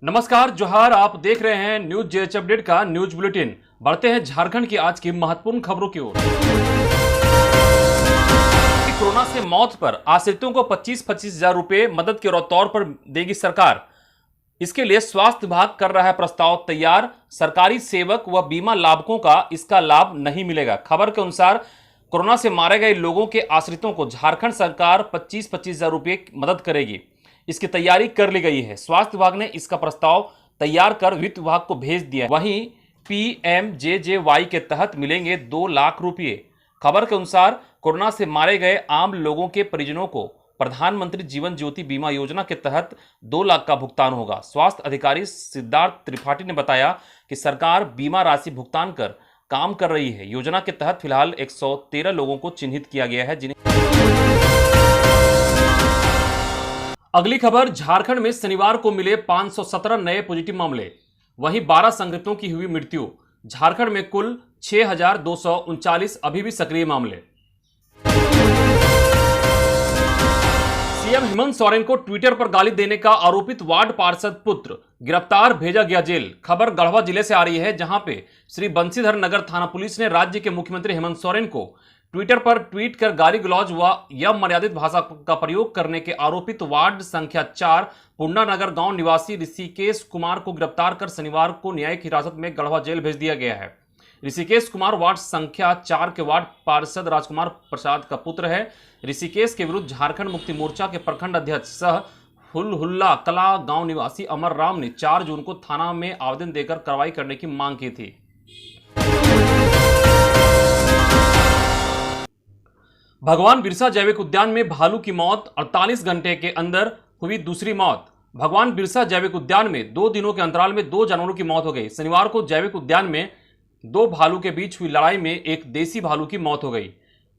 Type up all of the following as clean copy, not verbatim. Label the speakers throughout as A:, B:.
A: नमस्कार जोहार, आप देख रहे हैं न्यूज जेएच अपडेट का न्यूज बुलेटिन। बढ़ते हैं झारखंड की आज की महत्वपूर्ण खबरों की ओर। कोरोना से मौत पर आश्रितों को 25-25 हजार रुपए मदद के तौर पर देगी सरकार। इसके लिए स्वास्थ्य विभाग कर रहा है प्रस्ताव तैयार। सरकारी सेवक व बीमा लाभुकों का इसका लाभ नहीं मिलेगा। खबर के अनुसार कोरोना से मारे गए लोगों के आश्रितों को झारखंड सरकार 25-25 हजार रुपए मदद करेगी। इसकी तैयारी कर ली गई है। स्वास्थ्य विभाग ने इसका प्रस्ताव तैयार कर वित्त विभाग को भेज दिया है। वहीं PMJJY के तहत मिलेंगे 2 लाख रुपए। खबर के अनुसार कोरोना से मारे गए आम लोगों के परिजनों को प्रधानमंत्री जीवन ज्योति बीमा योजना के तहत 2 लाख का भुगतान होगा। स्वास्थ्य अधिकारी सिद्धार्थ त्रिपाठी ने बताया कि सरकार बीमा राशि भुगतान कर काम कर रही है। योजना के तहत फिलहाल 113 लोगों को चिन्हित किया गया है जिन्हें। अगली खबर, झारखंड में शनिवार को मिले 517 नए पॉजिटिव मामले, वहीं 12 संक्रमितों की हुई मृत्यु। झारखंड में कुल 6239 अभी भी सक्रिय मामले। सीएम हेमंत सोरेन को ट्विटर पर गाली देने का आरोपित वार्ड पार्षद पुत्र गिरफ्तार, भेजा गया जेल। खबर गढ़वा जिले से आ रही है, जहां पे श्री बंशीधर नगर थाना पुलिस ने राज्य के मुख्यमंत्री हेमंत सोरेन को ट्विटर पर ट्वीट कर गाली गलौज व अमर्यादित भाषा का प्रयोग करने के आरोपित वार्ड संख्या 4 पुंडा नगर गांव निवासी ऋषिकेश कुमार को गिरफ्तार कर शनिवार को न्यायिक हिरासत में गढ़वा जेल भेज दिया गया है। ऋषिकेश कुमार वार्ड संख्या 4 के वार्ड पार्षद राजकुमार प्रसाद का पुत्र है। ऋषिकेश के विरुद्ध झारखंड मुक्ति मोर्चा के प्रखंड अध्यक्ष सह हुल्हुल्ला कला गांव निवासी अमर राम ने 4 जून को थाना में आवेदन देकर कार्रवाई करने की मांग की थी। भगवान बिरसा जैविक उद्यान में भालू की मौत, 48 घंटे के अंदर हुई दूसरी मौत। भगवान बिरसा जैविक उद्यान में 2 दिनों के अंतराल में 2 जानवरों की मौत हो गई। शनिवार को जैविक उद्यान में 2 भालू के बीच हुई लड़ाई में एक देसी भालू की मौत हो गई।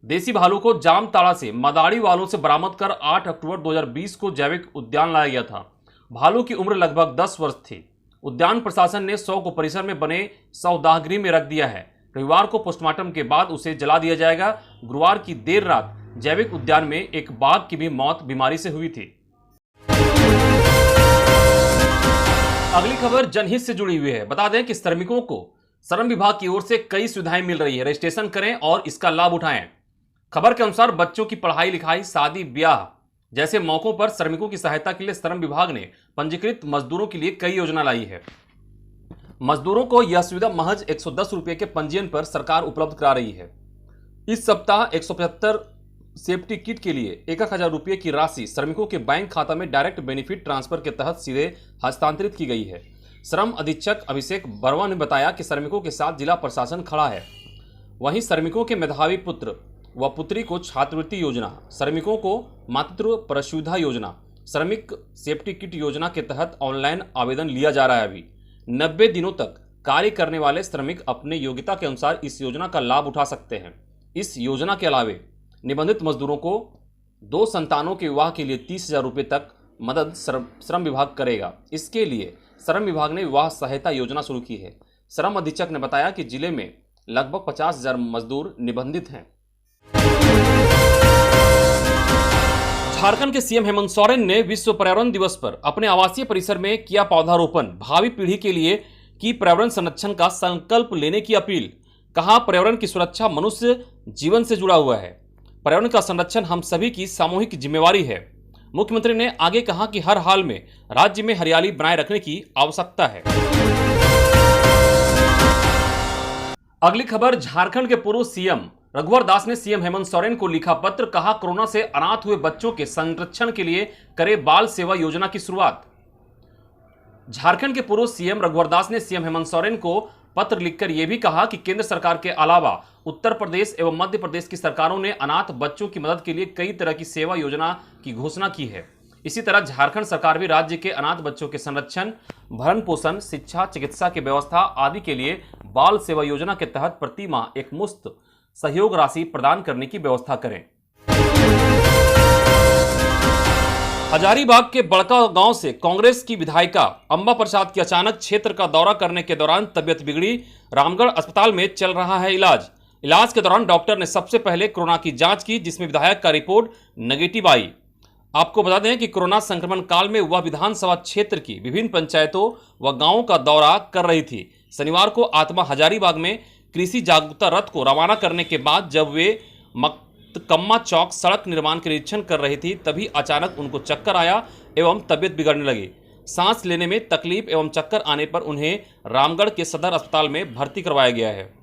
A: देसी भालू को जामताड़ा से मदाड़ी वालों से बरामद कर 8 अक्टूबर 2020 को जैविक उद्यान लाया गया था। भालू की उम्र लगभग 10 वर्ष थी। उद्यान प्रशासन ने 100 को परिसर में बने सौदागृह में रख दिया है। रविवार को पोस्टमार्टम के बाद उसे जला दिया जाएगा। गुरुवार की देर रात जैविक उद्यान में एक बाघ की भी मौत बीमारी से हुई थी। अगली खबर जनहित से जुड़ी हुई है। बता दें कि श्रमिकों को श्रम विभाग की ओर से कई सुविधाएं मिल रही है। रजिस्ट्रेशन करें और इसका लाभ उठाएं। खबर के अनुसार बच्चों की पढ़ाई लिखाई, शादी ब्याह जैसे मौकों पर श्रमिकों की सहायता के लिए श्रम विभाग ने पंजीकृत मजदूरों के लिए कई योजना लाई है। मजदूरों को यह सुविधा महज 110 रुपए के पंजीयन पर सरकार उपलब्ध करा रही है। इस सप्ताह 175 सेफ्टी किट के लिए 1,000 रुपए की राशि श्रमिकों के बैंक खाता में डायरेक्ट बेनिफिट ट्रांसफर के तहत सीधे हस्तांतरित की गई है। श्रम अधीक्षक अभिषेक बरवा ने बताया कि श्रमिकों के साथ जिला प्रशासन खड़ा है। वहीं श्रमिकों के मेधावी पुत्र व पुत्री को छात्रवृत्ति योजना, श्रमिकों को मातृत्व प्रसूधा योजना, श्रमिक सेफ्टी किट योजना के तहत ऑनलाइन आवेदन लिया जा रहा है। अभी 90 दिनों तक कार्य करने वाले श्रमिक अपने योग्यता के अनुसार इस योजना का लाभ उठा सकते हैं। इस योजना के अलावे निबंधित मजदूरों को 2 संतानों के विवाह के लिए 30,000 रुपये तक मदद श्रम विभाग करेगा। इसके लिए श्रम विभाग ने विवाह सहायता योजना शुरू की है। श्रम अधीक्षक ने बताया कि जिले में लगभग 50,000 मजदूर निबंधित हैं। झारखंड के सीएम हेमंत सोरेन ने विश्व पर्यावरण दिवस पर अपने आवासीय परिसर में किया पौधारोपण। भावी पीढ़ी के लिए की पर्यावरण संरक्षण का संकल्प लेने की अपील। कहा, पर्यावरण की सुरक्षा मनुष्य जीवन से जुड़ा हुआ है। पर्यावरण का संरक्षण हम सभी की सामूहिक जिम्मेवारी है। मुख्यमंत्री ने आगे कहा कि हर हाल में राज्य में हरियाली बनाए रखने की आवश्यकता है। अगली खबर, झारखंड के पूर्व सीएम रघुवर दास ने सीएम हेमंत सोरेन को लिखा पत्र। कहा, कोरोना से अनाथ हुए बच्चों के संरक्षण के लिए करे बाल सेवा योजना की शुरुआत। झारखंड के पूर्व सीएम रघुवर दास ने सीएम हेमंत सोरेन को पत्र लिखकर यह भी कहा कि केंद्र सरकार के अलावा उत्तर प्रदेश एवं मध्य प्रदेश की सरकारों ने अनाथ बच्चों की मदद के लिए कई तरह की सेवा योजना की घोषणा की है। इसी तरह झारखंड सरकार भी राज्य के अनाथ बच्चों के संरक्षण, भरण पोषण, शिक्षा, चिकित्सा की व्यवस्था आदि के लिए बाल सेवा योजना के तहत प्रति माह एक मुफ्त सहयोग राशि प्रदान करने की व्यवस्था करें। हजारीबाग के बड़का गांव से कांग्रेस की विधायिका अंबा प्रसाद की अचानक क्षेत्र का दौरा करने के दौरान तबियत बिगड़ी। रामगढ़ अस्पताल में चल रहा है इलाज के दौरान डॉक्टर ने सबसे पहले कोरोना की जांच की, जिसमें विधायक का रिपोर्ट नेगेटिव आई। आपको बता दें कि कोरोना संक्रमण काल में वह विधानसभा क्षेत्र की विभिन्न पंचायतों व गांवों का दौरा कर रही थी। शनिवार को आत्मा हजारीबाग में कृषि जागरूकता रथ को रवाना करने के बाद जब वे मकतकम्मा चौक सड़क निर्माण के निरीक्षण कर रही थी, तभी अचानक उनको चक्कर आया एवं तबियत बिगड़ने लगी। सांस लेने में तकलीफ एवं चक्कर आने पर उन्हें रामगढ़ के सदर अस्पताल में भर्ती करवाया गया है।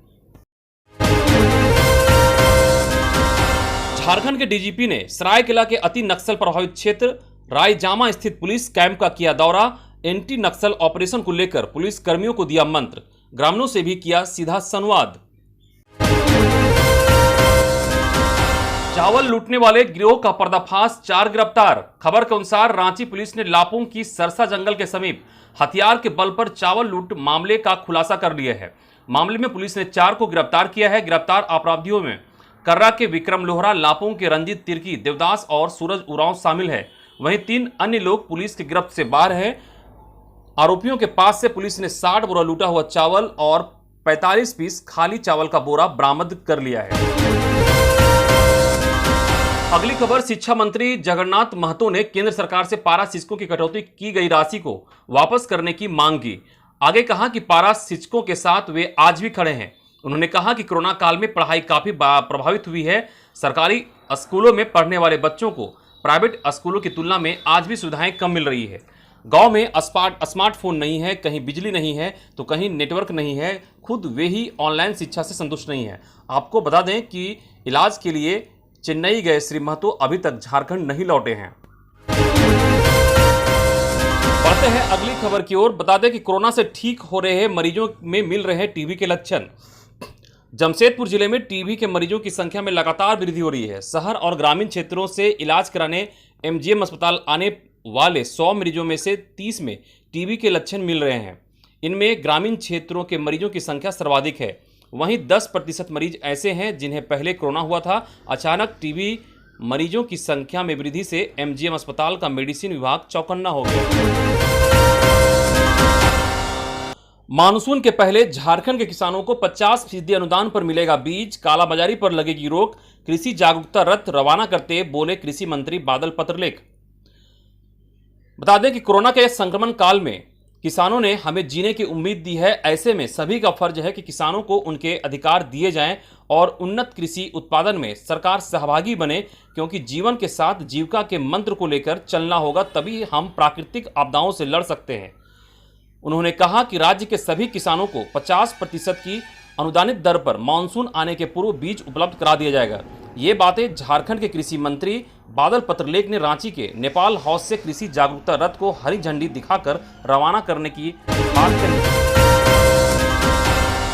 A: झारखंड के डीजीपी ने सरायकेला के अति नक्सल प्रभावित क्षेत्र रायजामा स्थित पुलिस कैंप का किया दौरा। एंटी नक्सल ऑपरेशन को लेकर पुलिस कर्मियों को दिया मंत्र, ग्रामीणों से भी किया सीधा संवाद। चावल लूटने वाले गिरोह का पर्दाफाश, 4 गिरफ्तार। खबर के अनुसार रांची पुलिस ने लापों की सरसा जंगल के समीप हथियार के बल पर चावल लूट मामले का खुलासा कर लिया है। मामले में पुलिस ने 4 को गिरफ्तार किया है। गिरफ्तार अपराधियों में कर्रा के विक्रम लोहरा, लापों के रंजीत तिर्की, देवदास और सूरज उरांव शामिल है। वहीं 3 अन्य लोग पुलिस की गिरफ्त से बाहर हैं। आरोपियों के पास से पुलिस ने 60 बोरा लूटा हुआ चावल और 45 पीस खाली चावल का बोरा बरामद कर लिया है। अगली खबर, शिक्षा मंत्री जगन्नाथ महतो ने केंद्र सरकार से पारा शिक्षकों की कटौती की गई राशि को वापस करने की मांग की। आगे कहा कि पारा शिक्षकों के साथ वे आज भी खड़े हैं। उन्होंने कहा कि कोरोना काल में पढ़ाई काफी प्रभावित हुई है। सरकारी स्कूलों में पढ़ने वाले बच्चों को प्राइवेट स्कूलों की तुलना में आज भी सुविधाएं कम मिल रही है। गांव में स्मार्टफोन नहीं है, कहीं बिजली नहीं है तो कहीं नेटवर्क नहीं है। खुद वे ही ऑनलाइन शिक्षा से संतुष्ट नहीं है। आपको बता दें कि इलाज के लिए चेन्नई गए श्री महतो अभी तक झारखंड नहीं लौटे हैं। बढ़ते हैं अगली खबर की ओर। बता दें कि कोरोना से ठीक हो रहे मरीजों में मिल रहे हैं टीबी के लक्षण। जमशेदपुर जिले में टीबी के मरीजों की संख्या में लगातार वृद्धि हो रही है। शहर और ग्रामीण क्षेत्रों से इलाज कराने एमजीएम अस्पताल आने वाले 100 मरीजों में से 30 में टीबी के लक्षण मिल रहे हैं। इनमें ग्रामीण क्षेत्रों के मरीजों की संख्या सर्वाधिक है। वहीं 10% मरीज ऐसे हैं जिन्हें पहले कोरोना हुआ था। अचानक टीबी मरीजों की संख्या में वृद्धि से एमजीएम अस्पताल का मेडिसिन विभाग चौकन्ना हो गया। मानसून के पहले झारखंड के किसानों को 50% अनुदान पर मिलेगा बीज, कालाबाजारी पर लगेगी रोक। कृषि जागरूकता रथ रवाना करते बोले कृषि मंत्री बादल पत्रलेख। बता दें कि कोरोना के संक्रमण काल में किसानों ने हमें जीने की उम्मीद दी है। ऐसे में सभी का फर्ज है कि किसानों को उनके अधिकार दिए जाएं और उन्नत कृषि उत्पादन में सरकार सहभागी बने, क्योंकि जीवन के साथ जीविका के मंत्र को लेकर चलना होगा, तभी हम प्राकृतिक आपदाओं से लड़ सकते हैं। उन्होंने कहा कि राज्य के सभी किसानों को 50% की अनुदानित दर पर मानसून आने के पूर्व बीज उपलब्ध करा दिया जाएगा। ये बातें झारखंड के कृषि मंत्री बादल पत्रलेख ने रांची के नेपाल हाउस से कृषि जागरूकता रथ को हरी झंडी दिखाकर रवाना करने की बात कही।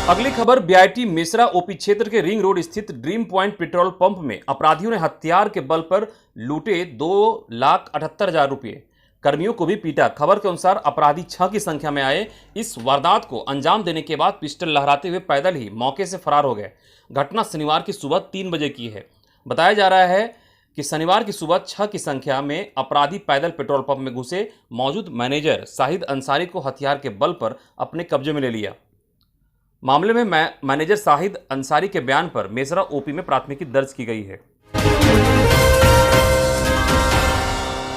A: अगली खबर, बीआईटी मेसरा ओपी क्षेत्र के रिंग रोड स्थित ड्रीम पॉइंट पेट्रोल पंप में अपराधियों ने हथियार के बल पर लूटे 2,78,000 रुपये, कर्मियों को भी पीटा। खबर के अनुसार अपराधी 6 की संख्या में आए। इस वारदात को अंजाम देने के बाद पिस्टल लहराते हुए पैदल ही मौके से फरार हो गए। घटना शनिवार की सुबह 3 बजे की है। बताया जा रहा है कि शनिवार की सुबह 6 की संख्या में अपराधी पैदल पेट्रोल पंप में घुसे, मौजूद मैनेजर शाहिद अंसारी को हथियार के बल पर अपने कब्जे में ले लिया। मामले में मैनेजर शाहिद अंसारी के बयान पर मेसरा ओपी में प्राथमिकी दर्ज की गई है।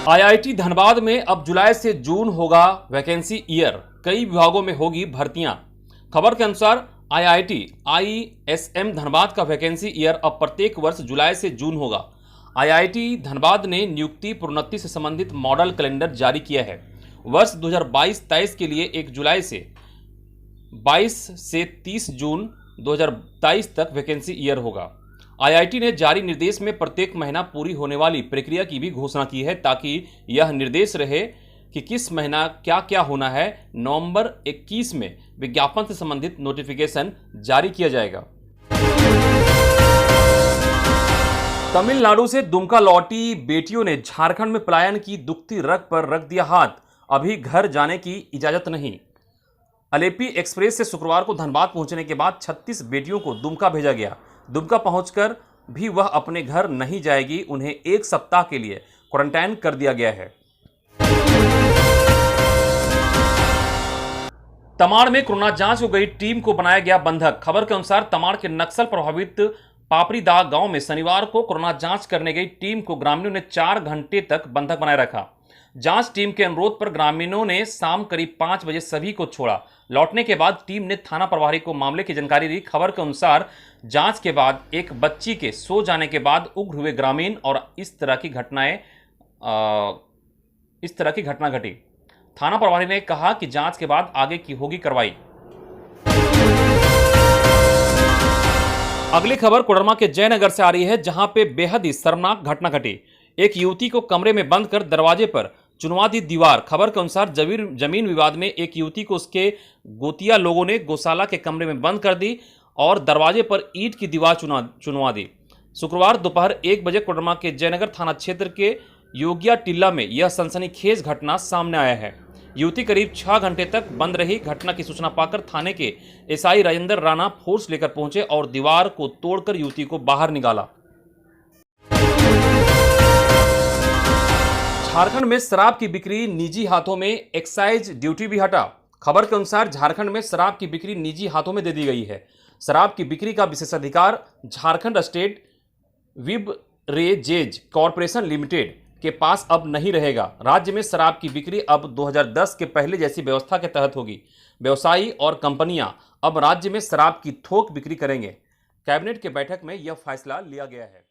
A: आईआईटी धनबाद में अब जुलाई से जून होगा वैकेंसी ईयर, कई विभागों में होगी भर्तियां। खबर के अनुसार आईएसएम धनबाद का वैकेंसी ईयर अब प्रत्येक वर्ष जुलाई से जून होगा। आईआईटी धनबाद ने नियुक्ति प्रोन्नति से संबंधित मॉडल कैलेंडर जारी किया है। वर्ष 2022-23 के लिए 1 जुलाई से 22 से 30 जून 2023 तक वैकेंसी ईयर होगा। आईआईटी ने जारी निर्देश में प्रत्येक महीना पूरी होने वाली प्रक्रिया की भी घोषणा की है, ताकि यह निर्देश रहे कि किस महीना क्या क्या होना है। नवंबर 21 में विज्ञापन से संबंधित नोटिफिकेशन जारी किया जाएगा। तमिलनाडु से दुमका लौटी बेटियों ने झारखंड में पलायन की दुखती रग पर रख दिया हाथ, अभी घर जाने की इजाजत नहीं। अलेपी एक्सप्रेस से शुक्रवार को धनबाद पहुंचने के बाद 36 बेटियों को दुमका भेजा गया। दुमका पहुंचकर भी वह अपने घर नहीं जाएगी, उन्हें 1 सप्ताह के लिए क्वारंटाइन कर दिया गया है। तमाड़ में कोरोना जांच को गई टीम को बनाया गया बंधक। खबर के अनुसार तमाड़ के नक्सल प्रभावित पापड़ीदा गांव में शनिवार को कोरोना जांच करने गई टीम को ग्रामीणों ने 4 घंटे तक बंधक बनाए रखा। जांच टीम के अनुरोध पर ग्रामीणों ने शाम करीब 5 बजे सभी को छोड़ा। लौटने के बाद टीम ने थाना प्रभारी को मामले की जानकारी दी। खबर के अनुसार जांच के बाद एक बच्ची के सो जाने के बाद उग्र हुए ग्रामीण और इस तरह की घटना घटी। थाना प्रभारी ने कहा कि जांच के बाद आगे की होगी कार्रवाई। अगली खबर कोडरमा के जयनगर से आ रही है, जहां पे बेहद ही शर्मनाक घटना घटी। एक युवती को कमरे में बंद कर दरवाजे पर चुनवा दी दीवार। खबर के अनुसार जमीन विवाद में एक युवती को उसके गोतिया लोगों ने गौशाला के कमरे में बंद कर दी और दरवाजे पर ईंट की दीवार चुनवा दी। शुक्रवार दोपहर 1 बजे कोडरमा के जयनगर थाना क्षेत्र के योगिया टिल्ला में यह सनसनीखेज घटना सामने आया है। युवती करीब 6 घंटे तक बंद रही। घटना की सूचना पाकर थाने के एसआई राजेंद्र राणा फोर्स लेकर पहुंचे और दीवार को तोड़कर युवती को बाहर निकाला। झारखंड में शराब की बिक्री निजी हाथों में, एक्साइज ड्यूटी भी हटा। खबर के अनुसार झारखंड में शराब की बिक्री निजी हाथों में दे दी गई है। शराब की बिक्री का विशेषाधिकार झारखंड स्टेट बिवरेजेज कॉरपोरेशन लिमिटेड के पास अब नहीं रहेगा। राज्य में शराब की बिक्री अब 2010 के पहले जैसी व्यवस्था के तहत होगी। व्यवसायी और कंपनियां अब राज्य में शराब की थोक बिक्री करेंगे। कैबिनेट के बैठक में यह फैसला लिया गया है।